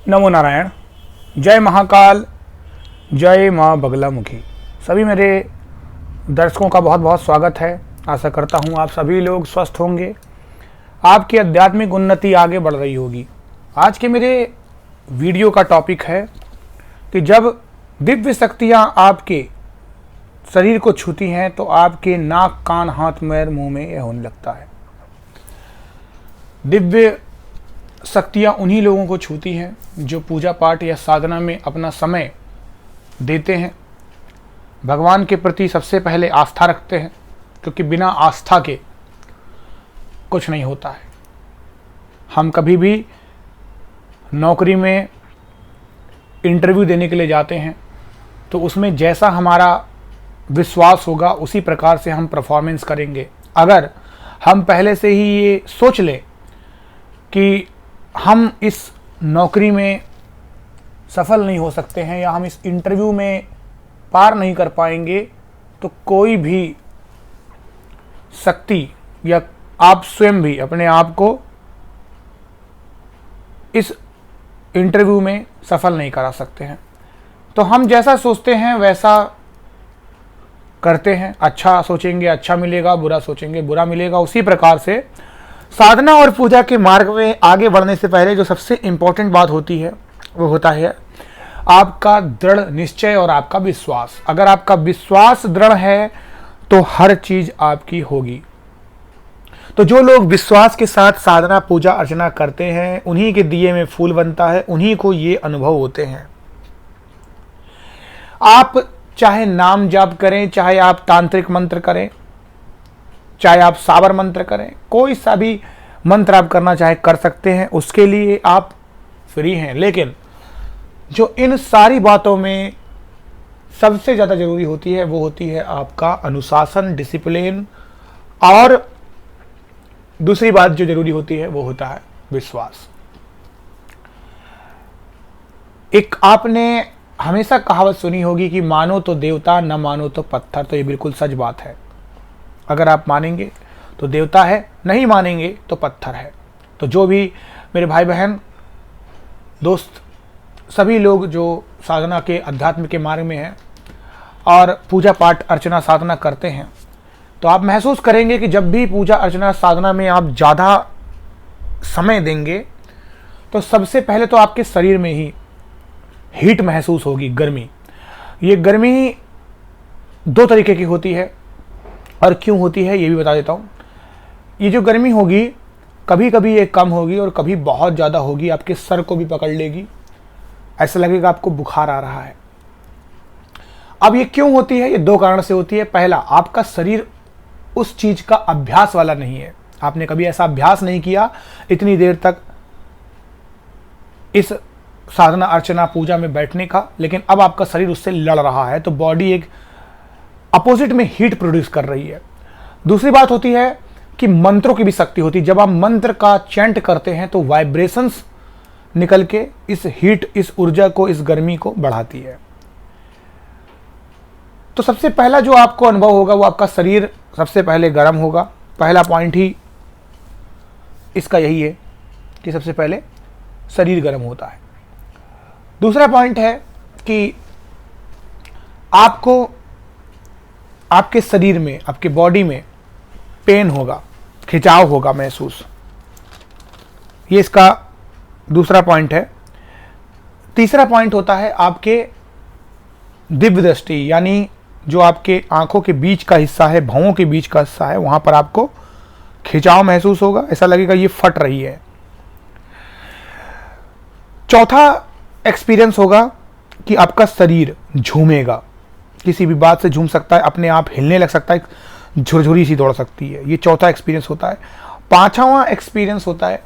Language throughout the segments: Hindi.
नमो नारायण। जय महाकाल, जय माँ बगलामुखी। सभी मेरे दर्शकों का बहुत बहुत स्वागत है। आशा करता हूँ आप सभी लोग स्वस्थ होंगे, आपकी आध्यात्मिक उन्नति आगे बढ़ रही होगी। आज के मेरे वीडियो का टॉपिक है कि जब दिव्य शक्तियाँ आपके शरीर को छूती हैं तो आपके नाक, कान, हाथ, पैर, मुंह में यह होने लगता है। दिव्य शक्तियाँ उन्हीं लोगों को छूती हैं जो पूजा पाठ या साधना में अपना समय देते हैं, भगवान के प्रति सबसे पहले आस्था रखते हैं, क्योंकि बिना आस्था के कुछ नहीं होता है। हम कभी भी नौकरी में इंटरव्यू देने के लिए जाते हैं तो उसमें जैसा हमारा विश्वास होगा उसी प्रकार से हम परफॉर्मेंस करेंगे। अगर हम पहले से ही ये सोच लें कि हम इस नौकरी में सफल नहीं हो सकते हैं या हम इस इंटरव्यू में पार नहीं कर पाएंगे, तो कोई भी शक्ति या आप स्वयं भी अपने आप को इस इंटरव्यू में सफल नहीं करा सकते हैं। तो हम जैसा सोचते हैं वैसा करते हैं। अच्छा सोचेंगे अच्छा मिलेगा, बुरा सोचेंगे बुरा मिलेगा। उसी प्रकार से साधना और पूजा के मार्ग में आगे बढ़ने से पहले जो सबसे इंपॉर्टेंट बात होती है वो होता है आपका दृढ़ निश्चय और आपका विश्वास। अगर आपका विश्वास दृढ़ है तो हर चीज आपकी होगी। तो जो लोग विश्वास के साथ साधना पूजा अर्चना करते हैं उन्हीं के दिए में फूल बनता है, उन्हीं को ये अनुभव होते हैं। आप चाहे नाम जाप करें, चाहे आप तांत्रिक मंत्र करें, चाहे आप साबर मंत्र करें, कोई सा भी मंत्र आप करना चाहे कर सकते हैं, उसके लिए आप फ्री हैं। लेकिन जो इन सारी बातों में सबसे ज़्यादा जरूरी होती है वो होती है आपका अनुशासन, डिसिप्लिन, और दूसरी बात जो जरूरी होती है वो होता है विश्वास। एक आपने हमेशा कहावत सुनी होगी कि मानो तो देवता, न मानो तो पत्थर। तो ये बिल्कुल सच बात है। अगर आप मानेंगे तो देवता है, नहीं मानेंगे तो पत्थर है। तो जो भी मेरे भाई बहन दोस्त सभी लोग जो साधना के अध्यात्म के मार्ग में हैं और पूजा पाठ अर्चना साधना करते हैं, तो आप महसूस करेंगे कि जब भी पूजा अर्चना साधना में आप ज़्यादा समय देंगे तो सबसे पहले तो आपके शरीर में ही हीट महसूस होगी, गर्मी। ये गर्मी दो तरीके की होती है और क्यों होती है ये भी बता देता हूँ। ये जो गर्मी होगी कभी कभी ये कम होगी और कभी बहुत ज़्यादा होगी, आपके सर को भी पकड़ लेगी, ऐसा लगेगा आपको बुखार आ रहा है। अब ये क्यों होती है? ये दो कारण से होती है। पहला, आपका शरीर उस चीज़ का अभ्यास वाला नहीं है। आपने कभी ऐसा अभ्यास नहीं किया इतनी देर तक इस साधना अर्चना पूजा में बैठने का, लेकिन अब आपका शरीर उससे लड़ रहा है, तो बॉडी एक अपोजिट में हीट प्रोड्यूस कर रही है। दूसरी बात होती है कि मंत्रों की भी शक्ति होती है। जब आप मंत्र का चैंट करते हैं तो वाइब्रेशंस निकल के इस हीट, इस ऊर्जा को, इस गर्मी को बढ़ाती है। तो सबसे पहला जो आपको अनुभव होगा वो आपका शरीर सबसे पहले गर्म होगा। पहला पॉइंट ही इसका यही है कि सबसे पहले शरीर गर्म होता है। दूसरा पॉइंट है कि आपको आपके शरीर में, आपके बॉडी में पेन होगा, खिंचाव होगा महसूस। ये इसका दूसरा पॉइंट है। तीसरा पॉइंट होता है आपके दिव्य दृष्टि, यानी जो आपके आंखों के बीच का हिस्सा है, भौहों के बीच का हिस्सा है, वहां पर आपको खिंचाव महसूस होगा, ऐसा लगेगा ये फट रही है। चौथा एक्सपीरियंस होगा कि आपका शरीर झूमेगा, किसी भी बात से झूम सकता है, अपने आप हिलने लग सकता है, झुरझुरी सी दौड़ सकती है। ये चौथा एक्सपीरियंस होता है। पांचवा एक्सपीरियंस होता है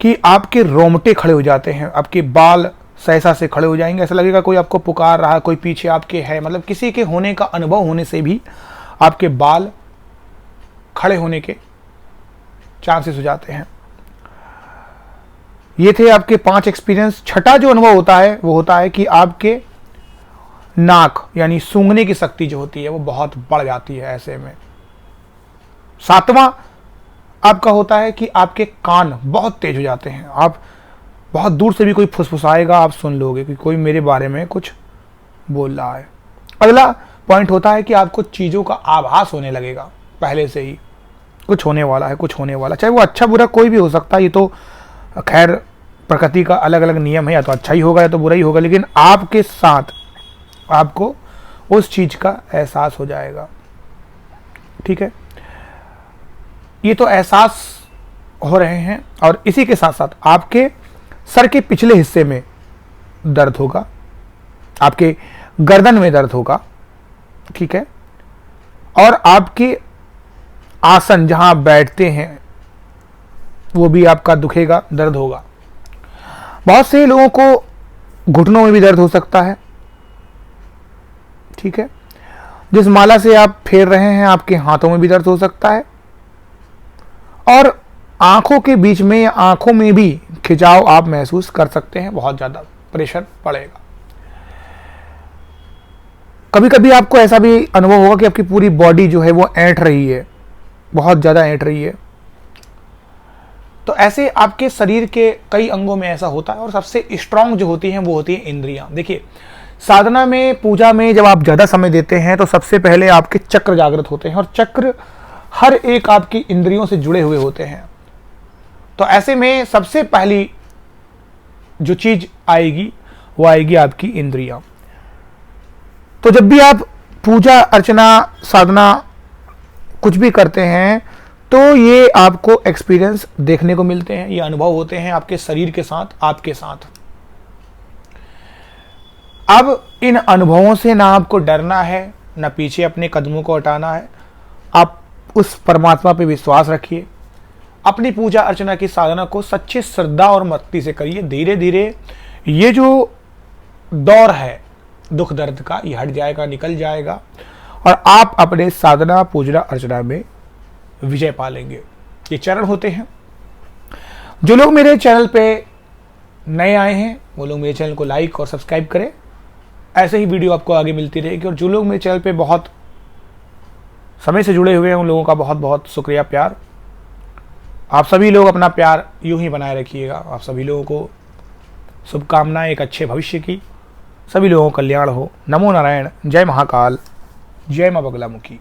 कि आपके रोंगटे खड़े हो जाते हैं, आपके बाल सहसा से खड़े हो जाएंगे, ऐसा लगेगा कोई आपको पुकार रहा है, कोई पीछे आपके है। मतलब किसी के होने का अनुभव होने से भी आपके बाल खड़े होने के चांसेस हो जाते हैं। ये थे आपके 5 एक्सपीरियंस। छठा जो अनुभव होता है वो होता है कि आपके नाक यानी सूंघने की शक्ति जो होती है वो बहुत बढ़ जाती है ऐसे में। सातवां आपका होता है कि आपके कान बहुत तेज हो जाते हैं, आप बहुत दूर से भी कोई फुसफुसाएगा, आप सुन लोगे कि कोई मेरे बारे में कुछ बोल रहा है। अगला पॉइंट होता है कि आपको चीज़ों का आभास होने लगेगा पहले से ही, कुछ होने वाला है, कुछ होने वाला, चाहे वो अच्छा बुरा कोई भी हो सकता है। ये तो खैर प्रकृति का अलग अलग नियम है, या तो अच्छा ही होगा या तो बुरा ही होगा, लेकिन आपके साथ आपको उस चीज़ का एहसास हो जाएगा। ठीक है, ये तो एहसास हो रहे हैं, और इसी के साथ साथ आपके सर के पिछले हिस्से में दर्द होगा, आपके गर्दन में दर्द होगा। ठीक है, और आपके आसन जहां आप बैठते हैं वो भी आपका दुखेगा, दर्द होगा। बहुत से लोगों को घुटनों में भी दर्द हो सकता है। ठीक है, जिस माला से आप फेर रहे हैं आपके हाथों में भी दर्द हो सकता है, और आंखों के बीच में या आंखों में भी खिंचाव आप महसूस कर सकते हैं, बहुत ज्यादा प्रेशर पड़ेगा। कभी कभी आपको ऐसा भी अनुभव होगा कि आपकी पूरी बॉडी जो है वो ऐंठ रही है, बहुत ज्यादा ऐंठ रही है। तो ऐसे आपके शरीर के कई अंगों में ऐसा होता है, और सबसे स्ट्रांग जो होती हैं वो होती है इंद्रियां। देखिए, साधना में, पूजा में जब आप ज्यादा समय देते हैं तो सबसे पहले आपके चक्र जागृत होते हैं, और चक्र हर एक आपकी इंद्रियों से जुड़े हुए होते हैं। तो ऐसे में सबसे पहली जो चीज आएगी वो आएगी आपकी इंद्रियां। तो जब भी आप पूजा अर्चना साधना कुछ भी करते हैं तो ये आपको एक्सपीरियंस देखने को मिलते हैं, ये अनुभव होते हैं आपके शरीर के साथ, आपके साथ। अब इन अनुभवों से ना आपको डरना है, ना पीछे अपने कदमों को हटाना है। आप उस परमात्मा पे विश्वास रखिए, अपनी पूजा अर्चना की साधना को सच्ची श्रद्धा और भक्ति से करिए। धीरे धीरे ये जो दौर है दुख दर्द का, ये हट जाएगा, निकल जाएगा, और आप अपने साधना पूजा अर्चना में विजय पालेंगे। ये चरण होते हैं। जो लोग मेरे चैनल पे नए आए हैं वो लोग मेरे चैनल को लाइक और सब्सक्राइब करें, ऐसे ही वीडियो आपको आगे मिलती रहेगी। और जो लोग मेरे चैनल पे बहुत समय से जुड़े हुए हैं उन लोगों का बहुत बहुत शुक्रिया, प्यार। आप सभी लोग अपना प्यार यूं ही बनाए रखिएगा। आप सभी लोगों को शुभकामनाएं एक अच्छे भविष्य की, सभी लोगों का कल्याण हो। नमो नारायण, जय महाकाल, जय मां बगलामुखी।